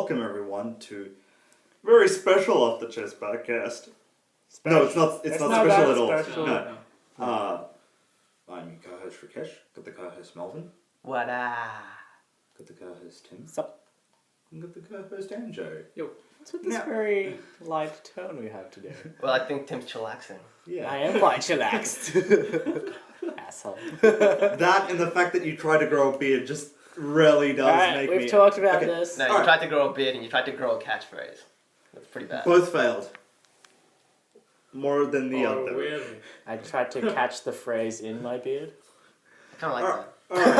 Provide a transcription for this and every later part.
welcome everyone to a very special Off the Chest podcast. No, it's not. It's not special at all. Special. No. I'm your co-host Rakesh. Got the co-host Melvin. What Got the co-host Tim. Sup? And got the co-host Anjo. What's with this very light tone we have today? Well, I think Tim's chillaxing. Yeah. I am quite chillaxed. Asshole. That and the fact that you try to grow a beard just really does Alright, make we've me. talked about Okay. this. No, you Alright. tried to grow a beard and you tried to grow a catchphrase. That's pretty bad. Both failed. More than the other. Really? I tried to catch the phrase in my beard. I kind of like Alright.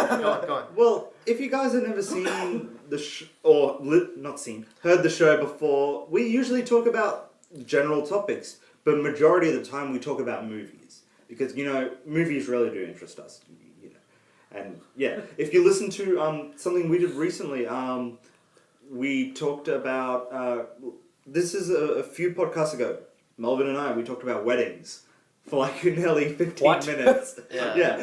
that. Go on, go on. Well, if you guys have never seen heard the show before, we usually talk about general topics, but majority of the time we talk about movies because movies really do interest us. And yeah, if you listen to something we did recently, we talked about this is a few podcasts ago. Melvin and we talked about weddings for like nearly 15 What? minutes. Yeah.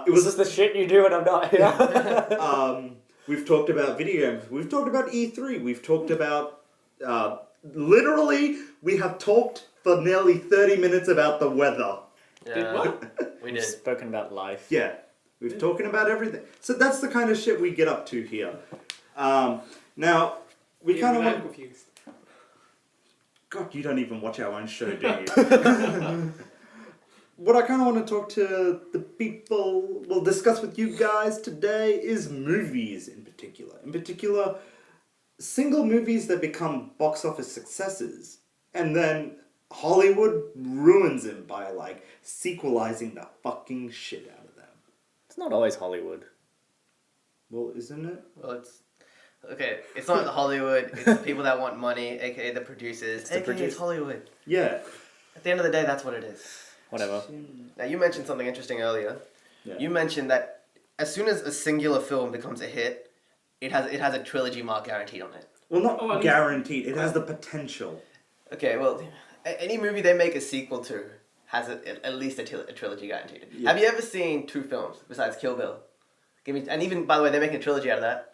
It was This is the shit you do when I'm not here. We've talked about video games. We've talked about E3. We've talked about literally. We have talked for nearly 30 minutes about the weather. Yeah, we We've did. spoken about life. Yeah, we've talking about everything. So that's the kind of shit we get up to here. Now we kind of I'm want. confused. God, you don't even watch our own show, do you? What I kind of want to talk to the people, we'll discuss with you guys today is movies in particular. In particular, single movies that become box office successes and then Hollywood ruins them by like sequelizing the fucking shit out of them. It's not always Hollywood. Well, isn't it? Well, it's... Okay, it's not Hollywood, it's the people that want money, aka the producers, aka it's Hollywood. Yeah. At the end of the day, that's what it is. Whatever. Now, you mentioned something interesting earlier. Yeah. You mentioned that as soon as a singular film becomes a hit, it has a trilogy mark guaranteed on it. Well, not Oh, at least- guaranteed. It has the potential. Okay, well, any movie they make a sequel to has at least a trilogy guaranteed. Yeah. Have you ever seen two films besides Kill Bill? And even, by the way, they're making a trilogy out of that.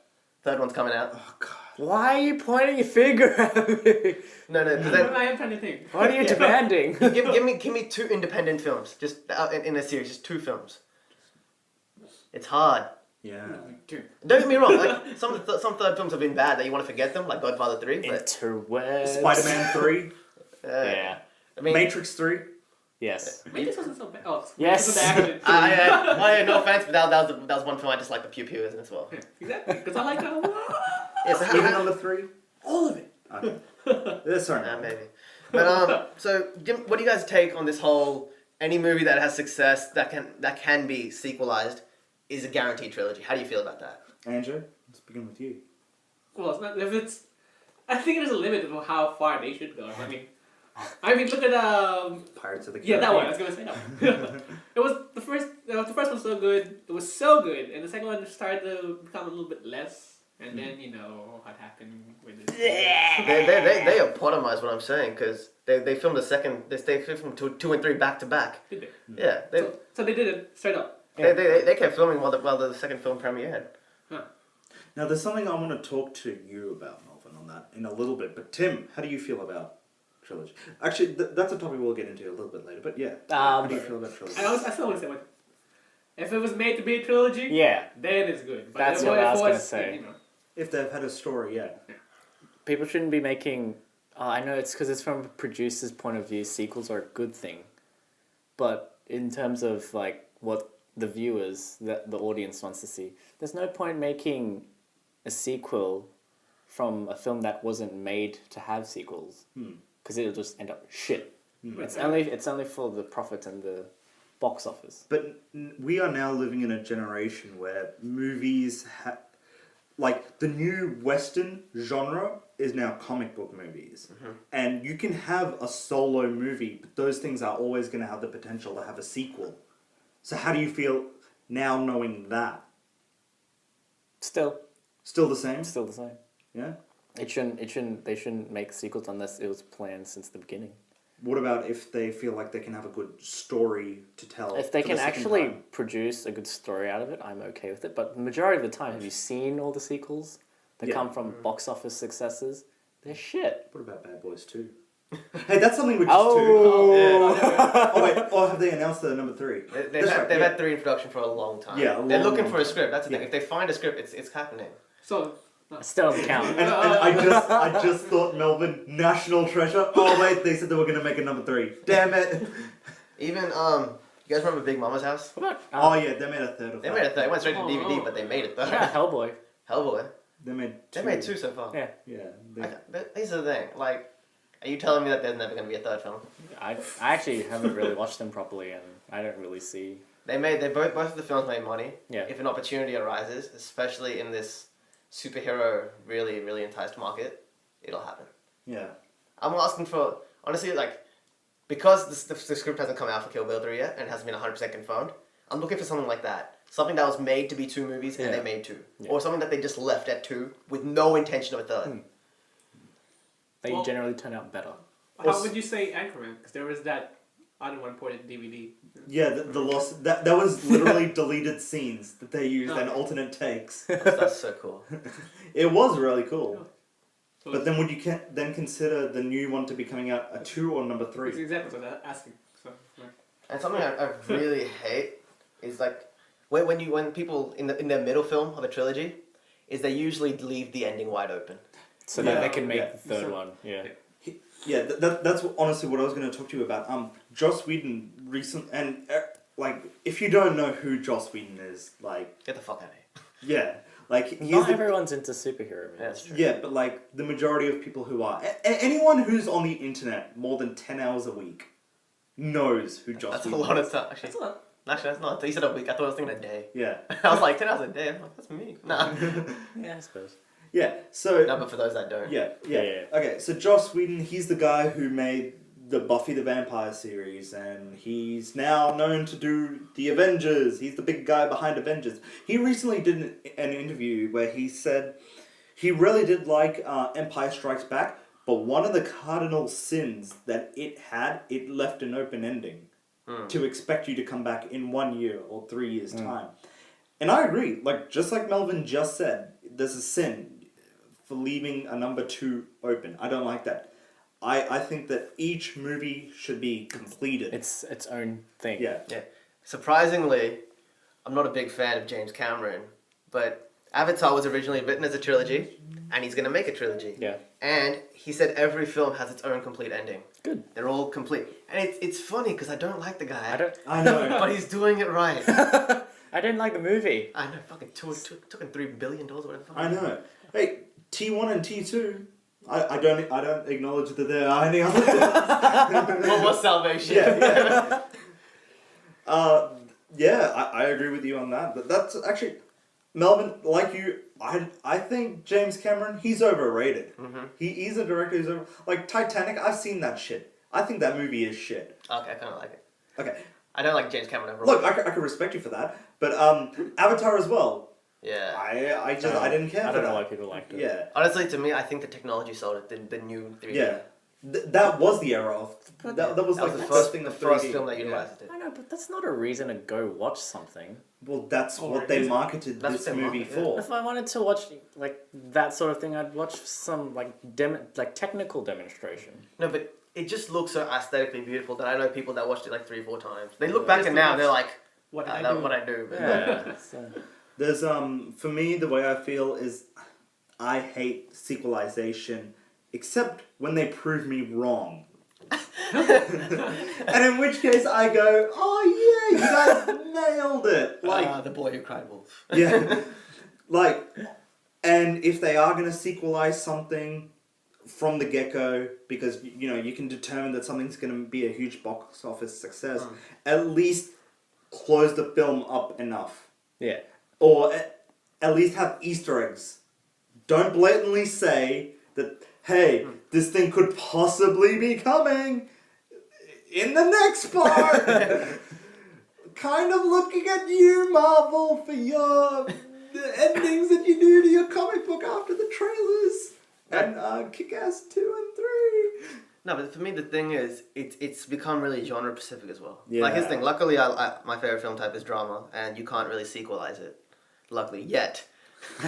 Third one's coming out. Oh, God. Why are you pointing your finger at me? No, I am trying to think. What are you demanding? give me two independent films, just in a series, just two films. It's hard. Yeah. Dude. Don't get me wrong. Like some third films have been bad that you want to forget them, like Godfather 3. But Interwebs. Spider-Man 3. Yeah. I mean, Matrix 3. Yes. Maybe this wasn't so bad. Oh, Yes. this was the action. no offense, but that was one film I just like the pew pew in as well. Exactly, because I like that a lot. Yeah, so Even number 3. All of it. Okay. Sorry. maybe. But so what do you guys take on this whole any movie that has success that can be sequelized is a guaranteed trilogy? How do you feel about that? Andrew, let's begin with you. Well, it's not, if it's... I think there's a limit of how far they should go. I mean, look at Pirates of the Caribbean. yeah, that one. I was gonna say that one. It was the first. The first one was so good. It was so good, and the second one started to become a little bit less. And then what happened with it. They epitomize what I'm saying because they filmed the second. They filmed two and three back to back. Did they? Yeah, So they did it straight up. they kept filming while the second film premiered. Now, there's something I want to talk to you about, Melvin, on that in a little bit. But Tim, how do you feel about trilogy? Actually, that's a topic we'll get into a little bit later. But yeah, how do you feel about trilogy? I still want to say what. If it was made to be a trilogy, Yeah. then it's good. But That's if what it I was gonna say. If they've had a story, yeah. People shouldn't be making... I know it's because it's from a producer's point of view. Sequels are a good thing. But in terms of like what the viewers, the audience wants to see, there's no point making a sequel from a film that wasn't made to have sequels. Because it'll just end up shit. It's only for the profit and the box office. But we are now living in a generation where movies like the new Western genre is now comic book movies. And you can have a solo movie, but those things are always going to have the potential to have a sequel. So how do you feel now knowing that? Still Still the same? the same. Yeah? They shouldn't make sequels unless it was planned since the beginning. What about if they feel like they can have a good story to tell? If they for can the second actually time? produce a good story out of it, I'm okay with it. But the majority of the time, have you seen all the sequels? that Yeah. come from box office successes, they're shit. What about Bad Boys 2? Hey, that's something which is 2. Oh, Oh wait, or have they announced the number 3? They've That's had, right, they've yeah. had 3 in production for a long time. Yeah, a they're long, looking long for a time. script. That's the thing. Yeah. If they find a script, it's happening. So, still doesn't count. And I just thought Melvin, national treasure. Oh wait, they said they were gonna make a number 3. Damn it. Even you guys remember Big Mama's House? What about, Oh yeah, they made a third of They that. made it. It went straight to Oh, DVD, no. but they made it though. what about Hellboy? Hellboy. They made 2. They made 2 so far. Yeah. Yeah. Here's the thing. Like, are you telling me that there's never going to be a third film? I actually haven't really watched them properly, and I don't really see. They both of the films made money. Yeah. If an opportunity arises, especially in this superhero really really enticed market, it'll happen. Yeah. I'm asking for honestly like because the script hasn't come out for Kill Bill 3 yet and hasn't been 100% confirmed. I'm looking for something like that. Something that was made to be 2 movies and Yeah. they made 2, Yeah. or something that they just left at 2 with no intention of a third. They Well- generally turn out better. how would you say Anchorman? Because there was that other one ported DVD. Yeah, the lost that was literally deleted scenes that they used and alternate takes. That's so cool. It was really cool. So But then would you then consider the new one to be coming out a 2 or number it's 3? exactly what I'm asking. So, yeah. And something I really hate is like when people in their middle film of a trilogy, is they usually leave the ending wide open. So Yeah, that they can make yeah. the third So- one. Yeah. Yeah, that's honestly what I was going to talk to you about. Joss Whedon like if you don't know who Joss Whedon is, like Get the fuck out of here. yeah, like he's Not the, everyone's into superhero movies. Yeah, that's true. yeah, but like the majority of people who are anyone who's on the internet more than 10 hours a week knows who Joss That's a Whedon lot is. of time. Actually, That's not. that's not. You said a week. I thought I was thinking a day. Yeah, I was like 10 hours a day. I'm like, that's me. Nah. Yeah, I suppose. yeah. So No, but for those that don't. yeah. Yeah. Okay, so Joss Whedon, he's the guy who made the Buffy the Vampire series, and he's now known to do the Avengers. He's the big guy behind Avengers. He recently did an interview where he said he really did like Empire Strikes Back, but one of the cardinal sins that it left an open ending to expect you to come back in 1 year or 3 years' time. And I agree. Like just like Melvin just said, there's a sin for leaving a number 2 open. I don't like that. I think that each movie should be completed. It's its own thing. Yeah. Yeah. Surprisingly, I'm not a big fan of James Cameron, but Avatar was originally written as a trilogy, and he's going to make a trilogy. Yeah. And he said every film has its own complete ending. Good. They're all complete. And it's funny because I don't like the guy. I don't. I know. But he's doing it right. I didn't like the movie. I know, fucking took him $3 billion or whatever. I know. Hey, T1 and T2. I don't acknowledge that there are any other films. What was Salvation? Yeah. I agree with you on that. But that's actually Melvin, like you, I think James Cameron, he's overrated. Mhm. He's a director who's like Titanic. I've seen that shit. I think that movie is shit. Okay, I kind of like it. Okay, I don't like James Cameron overall. look, I can respect you for that, but Avatar as well. Yeah. I didn't care I for don't know that. why people liked it. Yeah, Honestly, to me, I think the technology sold it. The new 3D. yeah. That was the era of that was That like was the the first thing the of first 3D. film that Yeah. utilized it. I know, but that's not a reason to go watch something. Well, that's Oh, what they is it? marketed That's this what they movie market, yeah. for. If I wanted to watch like that sort of thing, I'd watch some like technical demonstration. No, but it just looks so aesthetically beautiful that I know people that watched it like 3 or 4 times. They look Yeah. back Just and now look- they're like, What "Ah, did I that's do? what I do. But Yeah. so, There's for me the way I feel is I hate sequelization except when they prove me wrong. And in which case I go, oh yeah, you guys nailed it. Like The Boy Who Cried Wolf. yeah. Like and if they are gonna sequelize something from the get-go, because you know you can determine that something's gonna be a huge box office success, at least close the film up enough. yeah. Or at least have Easter eggs. Don't blatantly say that, hey, this thing could possibly be coming in the next part. Kind of looking at you, Marvel, for your the endings that you do to your comic book after the trailers. And Kick-Ass 2 and 3. No, but for me the thing is, it's become really genre specific as well. Yeah. Like his thing. Luckily, my favorite film type is drama, and you can't really sequelize it. Luckily, yet.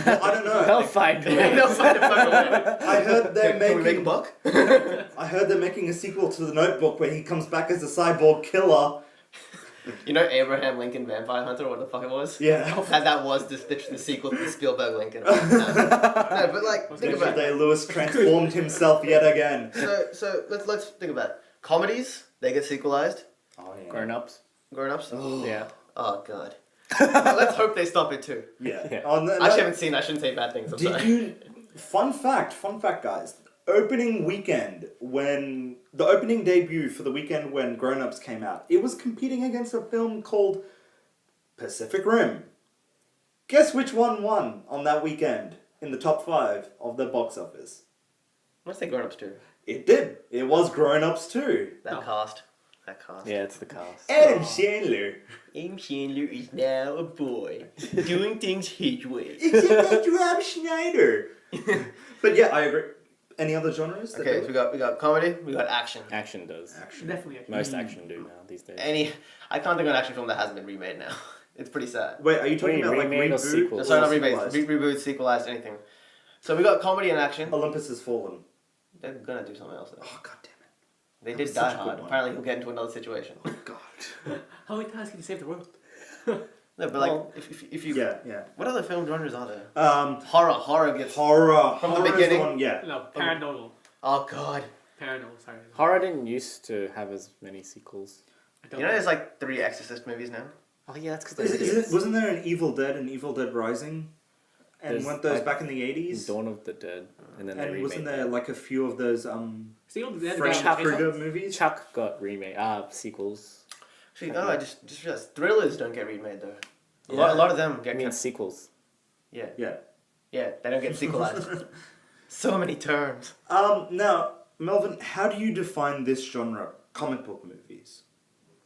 Well, I don't know. They'll find They'll ways. find a fucking way. I heard they're Can we make a making. buck? I heard they're making a sequel to The Notebook where he comes back as a cyborg killer. You know Abraham Lincoln Vampire Hunter, or what the fuck it was? Yeah. That was the sequel to Spielberg Lincoln. No, but like, think David about it. Day-Lewis transformed himself yet again. So let's think about it. Comedies, they get sequelized. Oh yeah. Grown ups. Grown ups. Yeah. Oh god. Let's hope they stop it too. Yeah. Yeah. Oh, no, I actually haven't seen. I shouldn't say bad things. I'm Did sorry. you? Fun fact, guys. Opening weekend when the opening debut for the weekend when Grown Ups came out, it was competing against a film called Pacific Rim. Guess which one won on that weekend in the top 5 of the box office? Let's say grown ups too. It did. It was Grown Ups too. That Oh. cast. That cast. Yeah, it's the cast. Adam Sandler. Aim Chandler is now a boy, doing things his way. Except that Rob Schneider. But yeah, I agree. Any other genres? that Okay, do so it? we got comedy, we got action. Action does. Action. Definitely. Most action do now these days. I can't think of an action film that hasn't been remade now. It's pretty sad. Wait, are you talking Wait, about like remade or reboot? sequel? No, sorry, not sequelized? remakes. Reboots, sequelized, anything. So we got comedy and action. Olympus Has Fallen. They're gonna do something else though. Oh god damn They that did was Die such a good Hard. one. Apparently he'll get into another situation. it. God. How many times can you save the world? No, but like, Well, if you... Yeah, yeah. What other film genres are there? Um, Horror gets... horror. From the Horror is beginning? one, yeah. No, paranormal. Oh god. Paranormal, sorry. Horror didn't used to have as many sequels. I don't You know there's like 3 Exorcist movies now? Oh yeah, that's because Wasn't there an Evil Dead and Evil Dead Rising? And There's, weren't those like, back in the 80s? Dawn of the Dead, and then they And remade wasn't there them. like a few of those See, all the Freddy guy- Krueger movies? Chuck got remade sequels. Actually, no, I just realized thrillers don't get remade though. A Yeah. lot of them I get... mean sequels. yeah, Yeah. yeah, they don't get sequelized. So many terms. Now, Melvin, how do you define this genre? Comic book movies.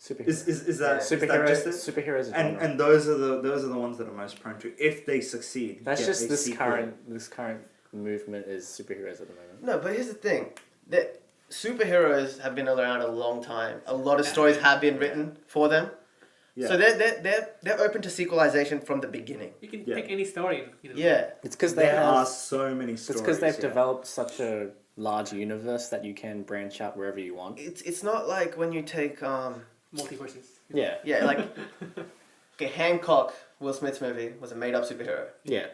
Superheroes. Is that superheroes? just it? Superheroes. Is And genre. and those are the ones that are most prone to, if they succeed. That's get just a this sequel. current movement is superheroes at the moment. No, but here's the thing. That superheroes have been around a long time. A lot of stories have been written for them. Yeah. So they're open to sequelization from the beginning. You can Yeah. take any story. You know. Yeah. It's because they There are have. so many It's stories. because they've yeah. developed such a large universe that you can branch out wherever you want. It's not like when you take Multiverses. Yeah. yeah, like okay, Hancock, Will Smith's movie, was a made up superhero. Yeah.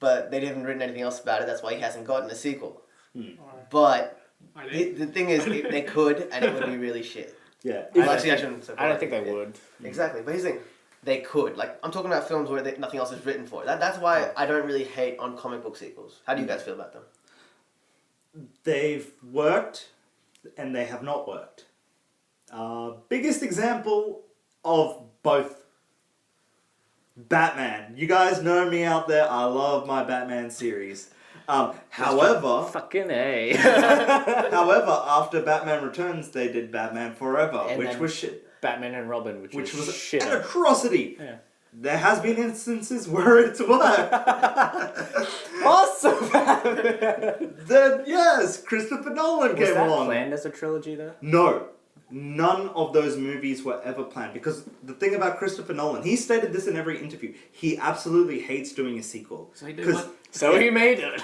But they haven't written anything else about it, that's why he hasn't gotten a sequel. Or But are they? the thing is they could and it would be really shit. Yeah. Well, I actually, don't shouldn't say I don't think that. they would. Exactly, but here's the thing. They could. Like, I'm talking about films where nothing else is written for. That's why I don't really hate on comic book sequels. How do you guys feel about them? They've worked and they have not worked. Biggest example of both. Batman. You guys know me out there. I love my Batman series. However, Fucking A. however, after Batman Returns, they did Batman Forever, And which then- was shit. Batman and Robin, which Which was was shit. an atrocity. Yeah. There has been instances where it's worked. Awesome! Then yes, Christopher Nolan Was came that along. planned as a trilogy though? No, none of those movies were ever planned because the thing about Christopher Nolan, he stated this in every interview. He absolutely hates doing a sequel So he did because what? So he made it.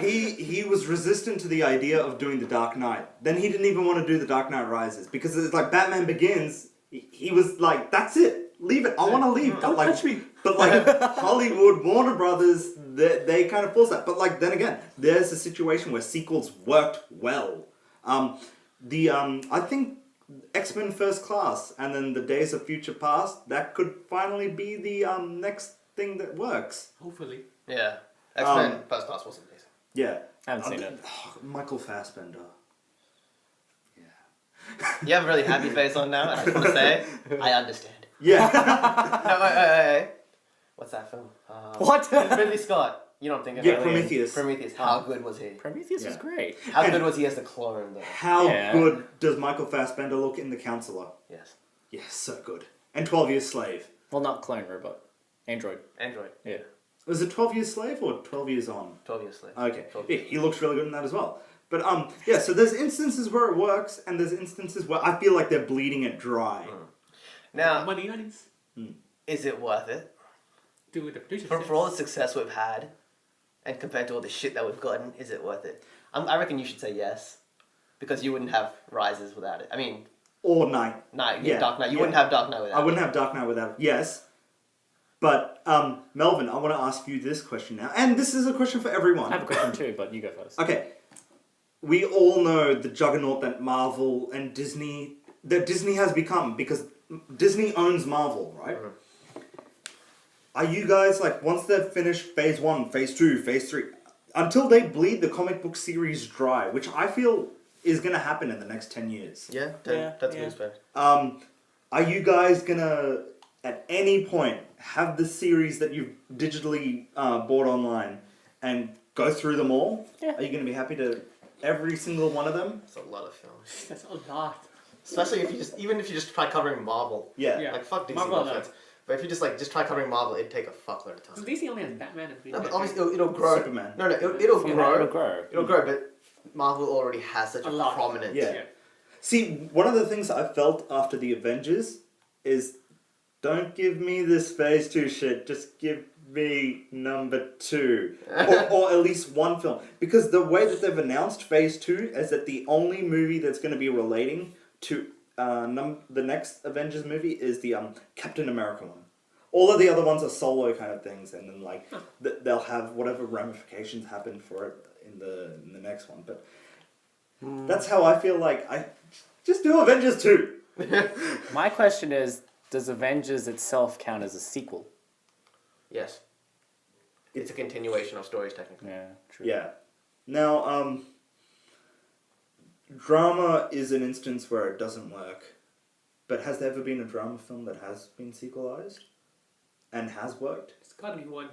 he was resistant to the idea of doing The Dark Knight. Then he didn't even want to do The Dark Knight Rises because it's like Batman Begins. He was like, that's it, leave it. I want to leave. Don't Like, touch me. But like Hollywood, Warner Brothers, they kind of force that. But like then again, there's a situation where sequels worked well. I think X-Men First Class and then the Days of Future Past, that could finally be the next thing that works. Hopefully. Yeah. X-Men First Class was amazing. Yeah. I haven't seen it. Michael Fassbender. You have a really happy face on now, and I just want to say, I understand. Yeah. No, wait. What's that film? What? Ridley Scott. You know what I'm thinking Yeah, of? Prometheus. Prometheus. How good was he? Prometheus was Yeah. great. How And- good was he as the clone, though? How Yeah. good does Michael Fassbender look in The Counselor? Yes. Yes, so good. And 12 Years Slave. Well, not clone robot. Android. Android. Yeah. Was it 12 Years Slave or 12 Years On? 12 Years Slave. Okay. 12 Yeah, he looks really good in that as well. But yeah, so there's instances where it works and there's instances where I feel like they're bleeding it dry. Now, Money, honeys. is it worth it? do with the producers. For all the success we've had, and compared to all the shit that we've gotten, is it worth it? I reckon you should say yes, because you wouldn't have Rises without it. I mean, Or Night. Yeah, Dark Knight. You wouldn't have Dark Knight without it. I wouldn't have Dark Knight without it. Yes. But, Melvin, I want to ask you this question now. And this is a question for everyone. I have a question too, but you go first. Okay. We all know the juggernaut that Marvel and Disney has become, because Disney owns Marvel, right? Are you guys, like, once they've finished phase 1, phase 2, phase 3, until they bleed the comic book series dry, which I feel is going to happen in the next 10 years. Yeah, that's a good spend. Are you guys going to, at any point, have the series that you've digitally bought online and go through them all? Yeah. Are you going to be happy to every single one of them? That's a lot of films. That's a lot. Especially if you just try covering Marvel. Yeah. Yeah. Like fuck DC, Marvel, no offense. But if you just try covering Marvel, it'd take a fuckload of time. DC only has Batman and No, but obviously it'll grow. Superman. No, it'll Yeah, grow. it'll grow. It'll grow, but Marvel already has such a A lot. prominent. Yeah. See, one of the things I felt after the Avengers is, don't give me this phase 2 shit, just give me number 2. or at least one film. Because the way that they've announced phase 2 is that the only movie that's going to be relating to the next Avengers movie is the Captain America one. All of the other ones are solo kind of things, and then like they'll have whatever ramifications happen for it in the next one. But that's how I feel like I just do Avengers 2. My question is, does Avengers itself count as a sequel? Yes. It's a continuation of stories, technically. Yeah, true. Yeah. Now, drama is an instance where it doesn't work. But has there ever been a drama film that has been sequelized and has worked? It's gotta be one.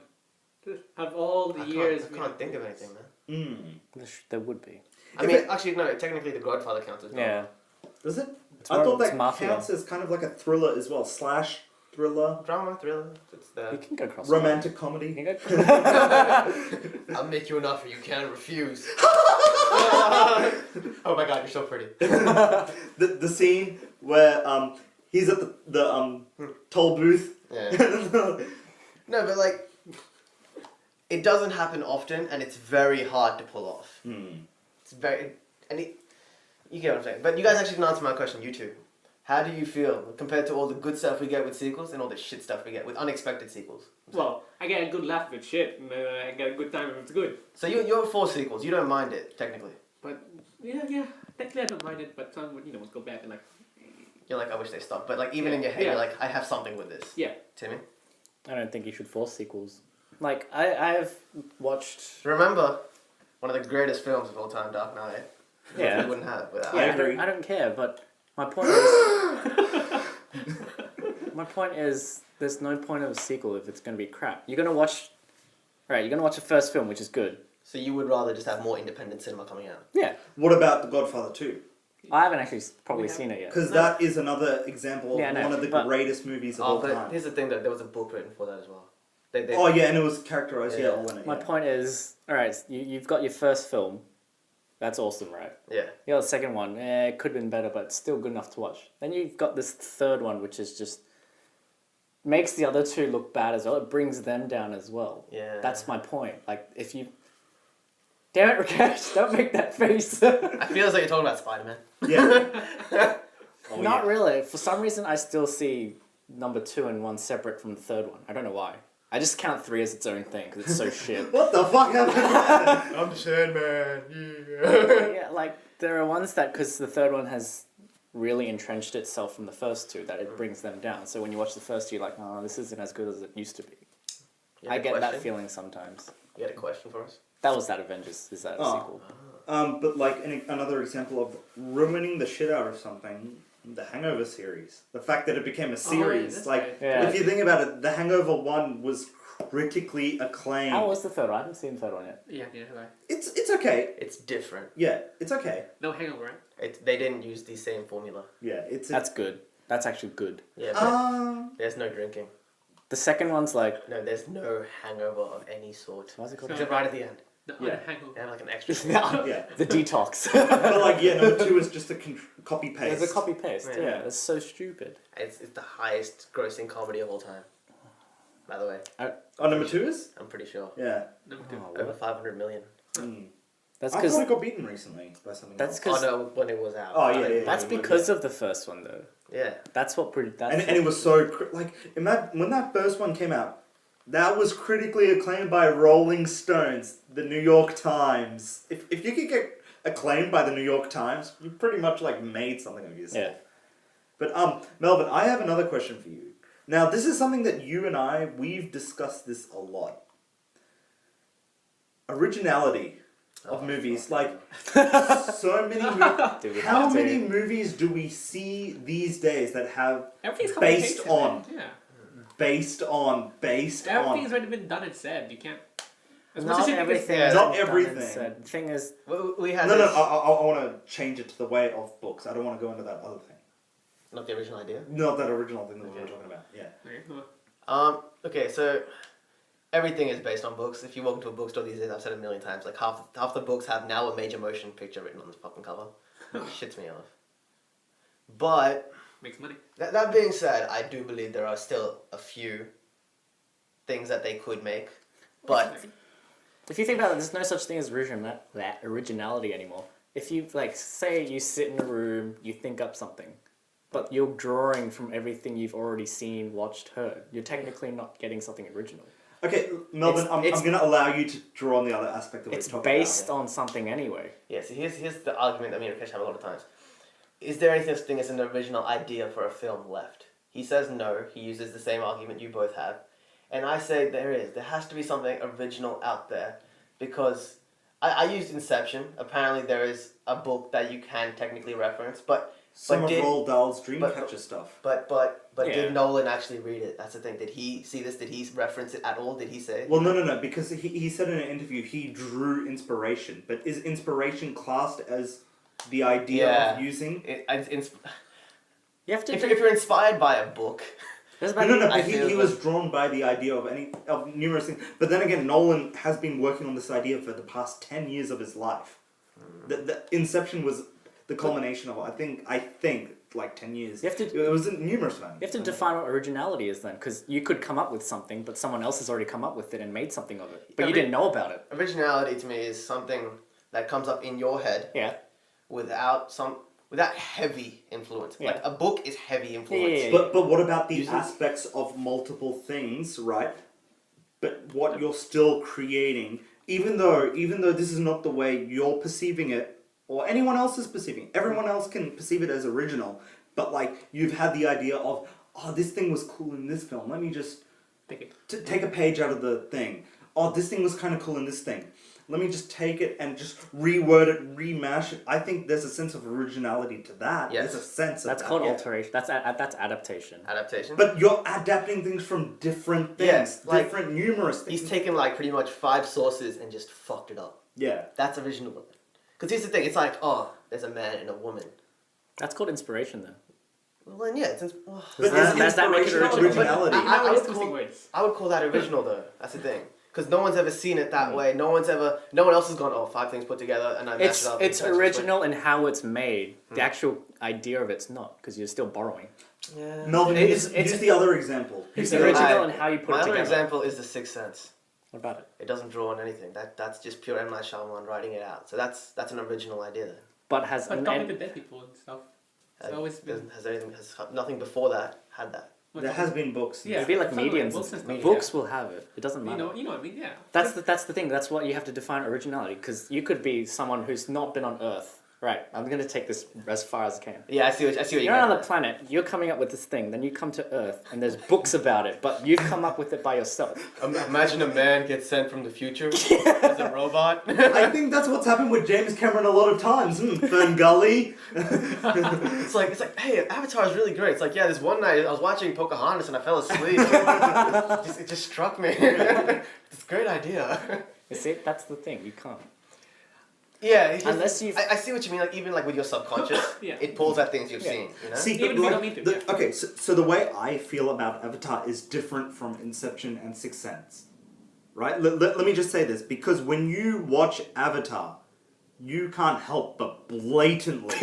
Of all the I years. can't think of anything, man. There would be. I mean, actually, no. Technically, The Godfather counts as drama. Yeah. Does it? It's I more- thought it's that mafia. counts as kind of like a thriller as well. Slash thriller, Drama, thriller. It's You the. can go cross. romantic You comedy. can go. I'll make you an offer you can't refuse. Oh my god, you're so pretty. The scene where he's at the toll booth. Yeah. No, but like, it doesn't happen often, and it's very hard to pull off. It's very, you get what I'm saying. But you guys actually didn't answer my question. You two, how do you feel compared to all the good stuff we get with sequels and all the shit stuff we get with unexpected sequels? Well, I get a good laugh with shit, and I get a good time if it's good. So you're for sequels. You don't mind it technically. But yeah, technically I don't mind it, but some would go back and like. You're like, I wish they stopped. But like, even in your head, Yeah. you're like, I have something with this. Yeah. Timmy, I don't think you should force sequels. Like I've watched. remember one of the greatest films of all time, Dark Knight. Yeah. We wouldn't have without. I Yeah, agree. I don't care, but my point is. My point is, there's no point of a sequel if it's going to be crap. You're going to watch. Right, you're going to watch the first film, which is good. So you would rather just have more independent cinema coming out. Yeah. What about The Godfather 2? I haven't actually probably We have- seen it yet. Because that is another example of Yeah, I know, one of the but- greatest movies of Oh, all but time. here's the thing, that there was a book written for that as well. They Oh yeah, and it was characterized Yeah. all in it. My yeah. point is, alright, you've got your first film. That's awesome, right? yeah. You got the second one. It could have been better, but it's still good enough to watch. Then you've got this third one, which is just makes the other two look bad as well. It brings them down as well. Yeah. That's my point. Like, if you... Damn it, Rakesh, don't make that face. I feel as though you're talking about Spider-Man. Yeah. Oh, Not yeah. really. For some reason, I still see number 2 and 1 separate from the third one. I don't know why. I just count 3 as its own thing, because it's so shit. What the fuck happened? I'm the Sandman. Yeah. Yeah, like, there are ones that, because the third one has really entrenched itself from the first two, that it brings them down. So when you watch the first two, you're like, oh, this isn't as good as it used to be. I get that feeling sometimes. You had a question for us? That was that Avengers. Is that a Oh. sequel? But like another example of ruining the shit out of something, the Hangover series. The fact that it became a series. that's Like, right. Yeah. if you think about it, the Hangover 1 was critically acclaimed. How was the third one? I haven't seen the third one yet. Yeah, right. It's okay. It's different. Yeah, it's okay. No hangover, right? They didn't use the same formula. Yeah, it's... That's good. That's actually good. Yeah, but Um, there's no drinking. The second one's like... No, there's no hangover of any sort. What's it called? Except right at the end. No, Yeah. hangover. They have like an extra. yeah. The detox. But like, yeah, number 2 is just a copy-paste. It's a copy-paste. Yeah. Yeah, it's so stupid. It's the highest grossing comedy of all time. by the way. Oh, number 2 is? I'm pretty sure. Yeah. Number 2. Oh, Over 500 million. Mm. That's I thought because it got beaten recently by something that's else. Oh no, when it was out. Oh, yeah. that's because of the first one though. Yeah. That's what that's And it was so like when that first one came out, that was critically acclaimed by Rolling Stones, the New York Times. If you could get acclaimed by the New York Times, you pretty much like made something of yourself. Yeah. But Melvin, I have another question for you. Now, this is something that you and we've discussed this a lot. Originality of movies, like so many Do we how have to? many movies do we see these days that have Everything's Based complicated, man. based on Everything's already been done and said. You can't. As much Not as you think it's- everything. Yeah, is not done and everything. said. The thing is, We had No, this, I want to change it to the way of books. I don't want to go into that other thing. not the original idea. Not that original thing that we were Okay. talking about. Yeah. Okay, well, Okay, so everything is based on books. If you walk into a bookstore these days, I've said it a million times, like half the books have now a major motion picture written on the fucking cover. It shits me off. But makes money. that being said, I do believe there are still a few things that they could make. But if you think about it, there's no such thing as originality anymore. If you like, say you sit in a room, you think up something, but you're drawing from everything you've already seen, watched, heard. You're technically not getting something original. Okay, Melvin, I'm going to allow you to draw on the other aspect of what It's you're talking based on something anyway. yeah, so here's the argument that me and Rakesh have a lot of times. Is there any such thing as an original idea for a film left? He says no. He uses the same argument you both have. And I say there is. There has to be something original out there. Because I used Inception. Apparently there is a book that you can technically reference. But Some of did- Roald Dahl's but- Dreamcatcher stuff. But Yeah. did Nolan actually read it? That's the thing. Did he see this? Did he reference it at all? Did he say it? Well, no, because he said in an interview he drew inspiration. But is inspiration classed as the idea Yeah. of using? You have to. If you're inspired by a book, There's No, about- but I he feel was drawn by the idea of numerous things. But then again, Nolan has been working on this idea for the past 10 years of his life. The Inception was the culmination of, I think, like 10 years. You have to- It was numerous times. You have to define what originality is then, because you could come up with something, but someone else has already come up with it and made something of it, but you didn't know about it. originality to me is something that comes up in your head Yeah. without heavy influence. Yeah. Like a book is heavy influence. Yeah. But what about the Using- aspects of multiple things, right? But what you're still creating, even though this is not the way you're perceiving it, or anyone else is perceiving it. Everyone else can perceive it as original, but like you've had the idea of, oh, this thing was cool in this film. Let me just Take it. take a page out of the thing. Oh, this thing was kind of cool in this thing. Let me just take it and just reword it, remash it. I think there's a sense of originality to that. Yes. There's a sense That's of called that. alteration. That's adaptation. Adaptation. But you're adapting things from different things, Yes, like, different numerous things. He's taken like pretty much 5 sources and just fucked it up. Yeah. That's original. Because here's the thing, it's like, oh, there's a man and a woman. That's called inspiration, though. Well, then yeah, it's... oh. But Does that make it inspiration original? originality. I I would was twisting call- words. I would call that original though. That's the thing. Because no one's ever seen it that way. No one else has gone, oh, 5 things put together and I mashed It's it up. it's and original in how it's made. The actual idea of it's not, because you're still borrowing. Yeah. Melvin, It's- use the other example. It's Use the original other- in how you put My it other together. example is The Sixth Sense. What about it? It doesn't draw on anything. That's just pure M. Night Shyamalan writing it out. So that's an original idea then. But has But an talking end. to dead people and stuff. It's always been. Has nothing before that had that. There has been books. Yeah. It'd be like something like mediums. books and stuff. Books will have it. It doesn't You matter. know what I mean? Yeah. That's the thing. That's what you have to define originality, because you could be someone who's not been on Earth. Right. I'm gonna take this as far as I can. Yeah, I see what You're you on mean. another planet. You're coming up with this thing. Then you come to Earth, and there's books about it, but you've come up with it by yourself. Imagine a man gets sent from the future as a robot. I think that's what's happened with James Cameron a lot of times. Fern Gully. It's like, hey, Avatar is really great. It's like, yeah, this one night I was watching Pocahontas and I fell asleep. it just struck me. It's a great idea. You see, that's the thing. You can't. Yeah, it's just- Unless you've- I see what you mean. Like even like with your subconscious, Yeah. it pulls at things you've Yeah. seen. You know. See, Even but if you like, don't mean to, yeah. okay, so the way I feel about Avatar is different from Inception and Sixth Sense, right? Let me just say this, because when you watch Avatar, you can't help but blatantly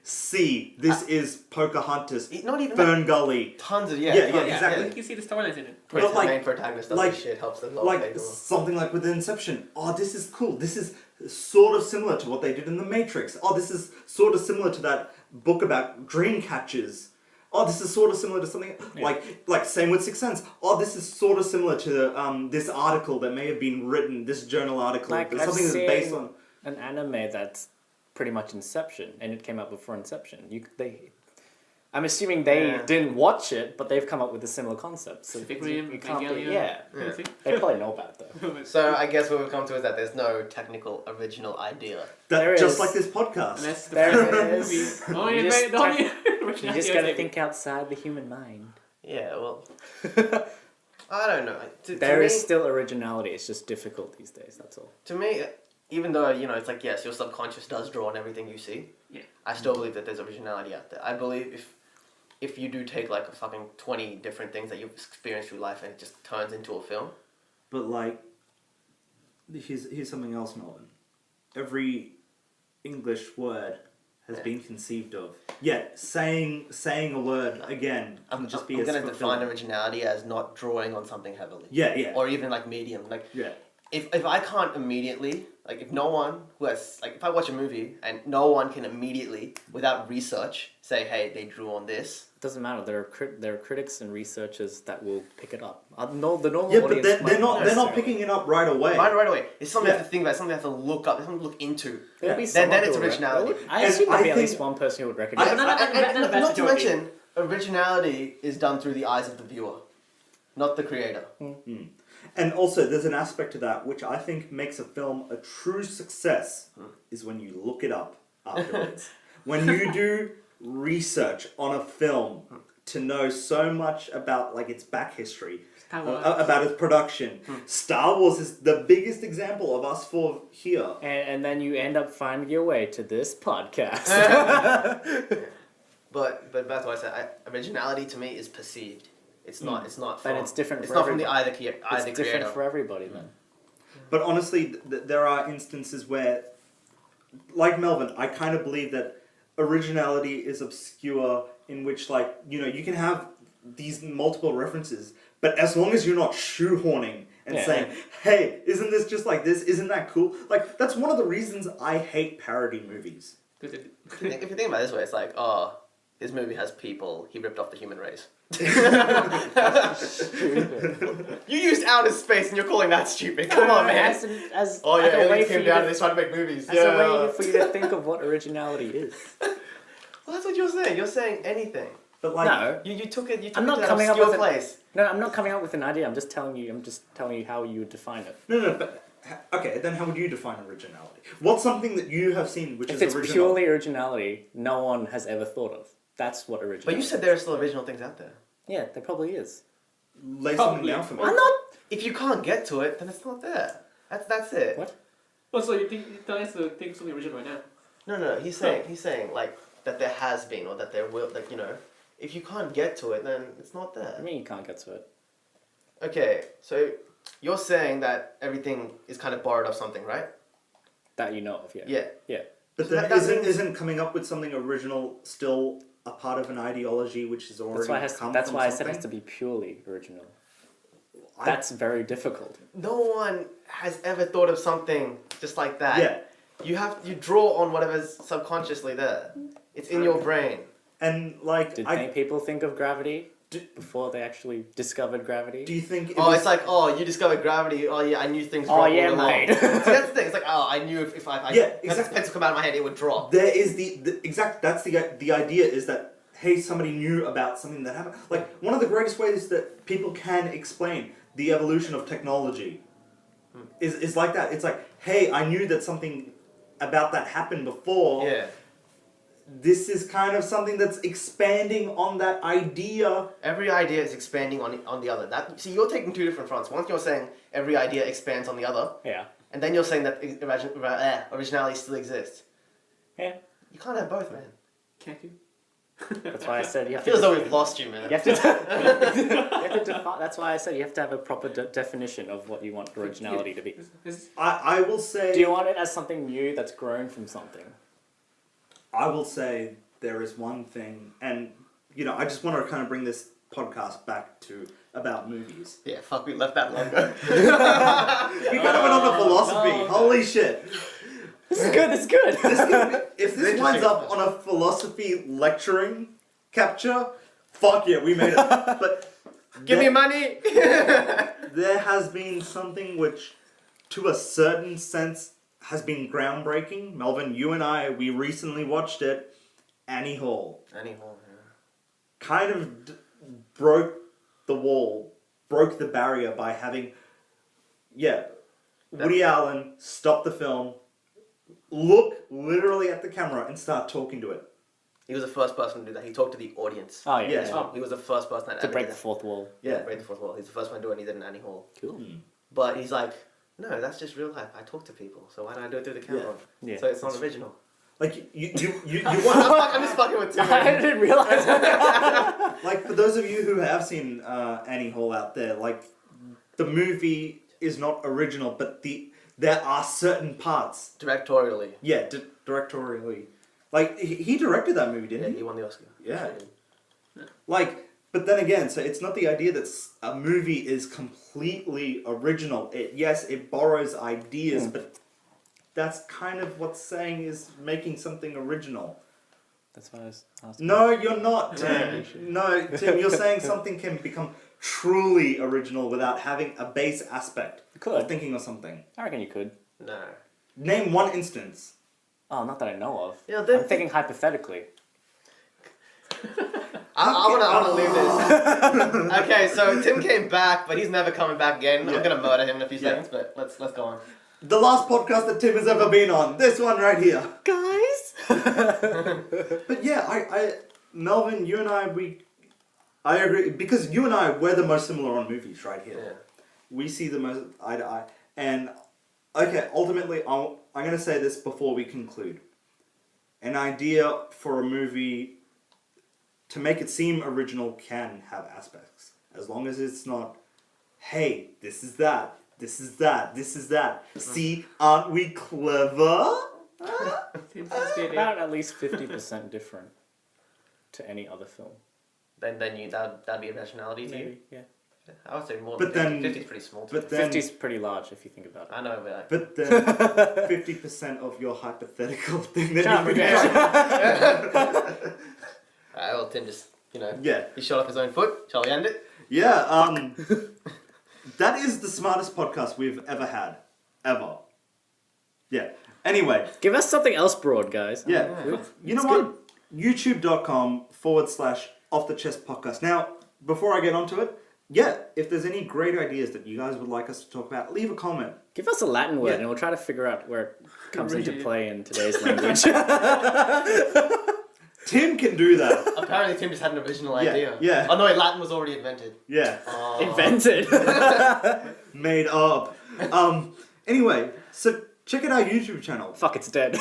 C, this is Pocahontas, Not even that. Fern Gully. Tons of Yeah, tons. exactly. You can see the storylines in it. Where But the like- main protagonist does like- this shit, helps the Like something like with Inception. Oh, this is cool. This is sort of similar to what they did in The Matrix. Oh, this is sort of similar to that book about dream catchers. Oh, this is sort of similar to something like same with Sixth Sense. Oh, this is sort of similar to this article that may have been written, this journal article. Like, There's I've something that's based seen- on. An anime that's pretty much Inception, and it came out before Inception. I'm assuming they Yeah. didn't watch it, but they've come up with a similar concept. So Pacific you Rim, can't be, Evangelion. yeah. Yeah. They probably know about it though. So I guess what we've come to is that there's no technical original idea. There Just is. like this podcast. And that's the There first is. movie. Only You the just only You original just idea gotta was think outside the human mind. Yeah, well, I don't know. There to is me, still originality. It's just difficult these days. That's all. to me, even though it's like yes, your subconscious does draw on everything you see. Yeah. I still believe that there's originality out there. I believe if you do take like a fucking 20 different things that you've experienced through life and it just turns into a film. But like, here's something else, Melvin. Every English word has Yeah. been conceived of. Yet saying a word again can I'm just be going as to define fulfilling. originality as not drawing on something heavily. Yeah. Or even like medium. Like Yeah. if I can't immediately, like if no one who has, like if I watch a movie and no one can immediately, without research, say, hey, they drew on this. It doesn't matter. There are critics and researchers that will pick it up. No, the normal Yeah, but audience they're might not necessarily. picking it up right away. Right away. It's something you Yeah. have to think about, something you have to look up, something to look into. There'll be Yeah. someone Then who it's will originality. I And assume there'll be I at least think- one person who would recognize. And, it. not to majority. mention, originality is done through the eyes of the viewer, not the creator. And also, there's an aspect to that which I think makes a film a true success is when you look it up afterwards. When you do research on a film to know so much about like its back history, Star Wars. about its production. Star Wars is the biggest example of us four here. And then you end up finding your way to this podcast. But that's why I said originality to me is perceived. It's not. It's not. But From, it's different It's for not from the everybody. eye of the It's creator. different for everybody then. But honestly, there are instances where, like Melvin, I kind of believe that originality is obscure in which, like, you can have these multiple references, but as long as you're not shoehorning and Yeah. saying, hey, isn't this just like this? Isn't that cool? Like, that's one of the reasons I hate parody movies. If you think about it this way, it's like, oh, this movie has people. He ripped off the human race. You used outer space and you're calling that stupid. Come on, man. As Oh yeah, like a way aliens for came you down to, and they started to make movies. as Yeah. a way for you to think of what originality is. Well, that's what you're saying. You're saying anything. But like, No, You took it. You took I'm it not to an coming up obscure with an- place. no, I'm not coming up with an idea. I'm just telling you how you would define it. no, but okay, then how would you define originality? What's something that you have seen which If is it's original? purely originality, no one has ever thought of. That's what originality. But you said there are still original things out there. Yeah, there probably is. Lay something Probably. down for me. I'm not. If you can't get to it, then it's not there. That's it. What? Oh, so you tell us to think something original right now? No. He's saying like that there has been or that there will. Like if you can't get to it, then it's not I there. mean, you can't get to it. Okay, so you're saying that everything is kind of borrowed off something, right? That you know of, yeah. Yeah. Yeah. But So then that isn't means- coming up with something original still a part of an ideology which is already That's why I from said it has something? to be purely original. I- That's very difficult. No one has ever thought of something just like that. Yeah, You draw on whatever's subconsciously there. It's in your brain. and like Did I people think of gravity d- before they actually discovered gravity? do you think it Oh, was, it's like, oh, you discovered gravity. Oh, yeah, I knew things. Oh, drop all yeah, along. mate. See, that's the thing. It's like, oh, I knew if I Yeah, had exactly. this pencil come out of my head, it would drop. there is the exact that's the idea is that hey, somebody knew about something that happened. Like one of the greatest ways that people can explain the evolution of technology is like that. It's like, hey, I knew that something about that happened before. Yeah. This is kind of something that's expanding on that idea. Every idea is expanding on the other. See, you're taking two different fronts. Once you're saying every idea expands on the other, Yeah. and then you're saying that originality still exists. Yeah. You can't have both, man. Can't you? That's why I said you I have feel to. as though we've lost you, man. You have to, you have to that's why I said you have to have a proper definition of what you want originality to be. I will say Do you want it as something new that's grown from something? I will say there is one thing, and I just want to kind of bring this podcast back to about movies. Yeah, fuck, we left that long ago. We kind of went on the philosophy. no. Holy shit! This is good. This is good. If this winds up on a philosophy lecturing capture, fuck yeah, we made it. But Give me money! there has been something which, to a certain sense, has been groundbreaking. Melvin, you and I, we recently watched it. Annie Hall Anyhow, kind of broke the wall, broke the barrier by having, Woody Allen stop the film, look literally at the camera and start talking to it. he was the first person to do that. He talked to the audience. Oh yeah. Yes. yeah. He was the first person that To ever break did the that. fourth wall. Yeah. Break the fourth wall. He's the first one to do it, and he did it in Annie Hall. Cool. But he's like, no, that's just real life. I talk to people, so why do I do it through the camera? Yeah. So it's not original. Like, you I'm just fucking with Tim. I didn't realize. like, for those of you who have seen Annie Hall out there, like, the movie is not original, but there are certain parts. Directorially. Yeah, directorially. Like, he directed that movie, Yeah, didn't he he? won the Oscar. Yeah. Like, but then again, so it's not the idea that a movie is completely original. Yes, it borrows ideas, but that's kind of what's saying is making something original. That's what I was asking. No, you're not, Tim. No, Tim, you're saying something can become truly original without having a base aspect Could. of thinking of something. I reckon you could. No. Name one instance. Oh, not that I know of. Yeah, I'm thinking hypothetically. I want to leave this. Okay, so Tim came back, but he's never coming back again. Yeah. I'm gonna murder him in a few Yeah. seconds, but let's go on. The last podcast that Tim has ever been on. This one right here. Guys. But yeah, Melvin, you and I agree, because you and I, we're the most similar on movies right here. Yeah. We see the most eye to eye. And, okay, ultimately, I'm going to say this before we conclude. An idea for a movie, to make it seem original, can have aspects. As long as it's not, hey, this is that, this is that, this is that. See, aren't we clever? Tim just did it. About at least 50% different to any other film. Then that'd be originality to you. Maybe, yeah. I would say more. But than then- 50 is pretty small. To But me. then, 50's pretty large if you think about it. I know, but like, but then 50% of your hypothetical thing that Shut you've up, been Rakesh. well, Tim just Yeah. he shot off his own foot. Shall we end it? Yeah, that is the smartest podcast we've ever had. Ever. Yeah. Anyway, Give us something else broad, guys. yeah. Yeah. You know It's what? YouTube.com/Off the Chest podcast. Now, before I get onto it, yeah, if there's any great ideas that you guys would like us to talk about, leave a comment. Give us a Latin word Yeah. and we'll try to figure out where it comes into Really? play in today's language. Tim can do that. Apparently, Tim just had an original Yeah, idea. yeah. Oh no, wait, Latin was already invented. Yeah. Oh. Invented. Made up. Anyway, so check out our YouTube channel. Fuck, it's dead.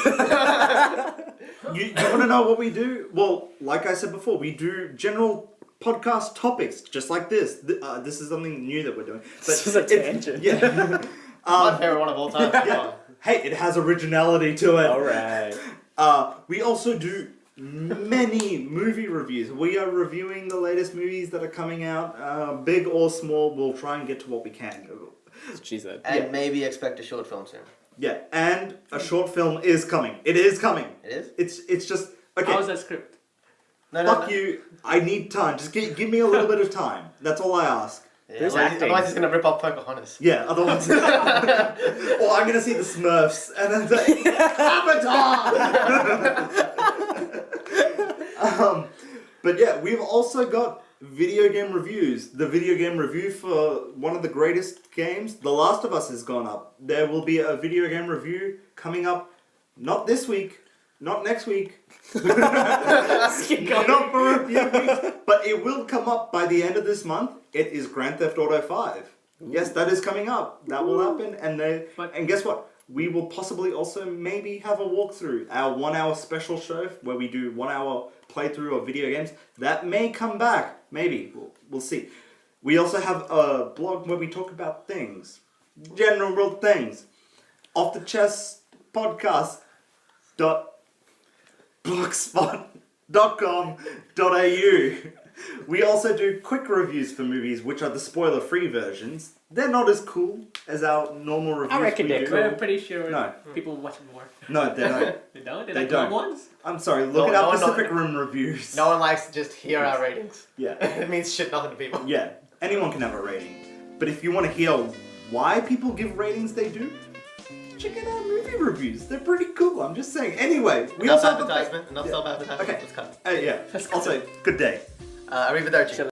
You want to know what we do? Well, like I said before, we do general podcast topics, just like this. This is something new that we're doing. But This is a it's- tangent. Yeah. My favorite one of all time. yeah. Hey, it has originality to it. Alright. We also do many movie reviews. We are reviewing the latest movies that are coming out, big or small. We'll try and get to what we can. She said. And Yeah. maybe expect a short film soon. Yeah, and a short film is coming. It is coming. It is? It's just okay. How's that script? No, Fuck you. I need time. Just give me a little bit of time. That's all I ask. Yeah, There's otherwise, acting. otherwise he's gonna rip off Pocahontas. Yeah, otherwise. Or I'm gonna see the Smurfs and then say, Avatar! But yeah, we've also got video game reviews. The video game review for one of the greatest games, The Last of Us, has gone up. There will be a video game review coming up, not this week, not next week, not for a few weeks, but it will come up by the end of this month. It is Grand Theft Auto 5. Yes, that is coming up. That will happen, and and guess what? We will possibly also maybe have a walkthrough, our 1 hour special show where we do 1 hour playthrough of video games. That may come back, maybe. We'll see. We also have a blog where we talk about things, general things. Off the Chest Podcast. Blogspot. www.spoilerfreeversions.com.au. We also do quick reviews for movies, which are the spoiler-free versions. They're not as cool as our normal reviews. reckon we they're do. cool. I'm pretty sure No. people watch it more. No, they don't. They don't? They They like long don't. ones? I'm sorry, look No, at our no one- Pacific Rim reviews. No one likes to just hear our ratings. Yeah. It means shit nothing to people. Yeah, anyone can have a rating. But if you want to hear why people give ratings they do, check out our movie reviews. They're pretty cool, I'm just saying. Anyway, we Enough also have a- advertisement. Enough Yeah. self-advertisement. Okay. Let's cut. Yeah, I'll say good day. Arrivederci.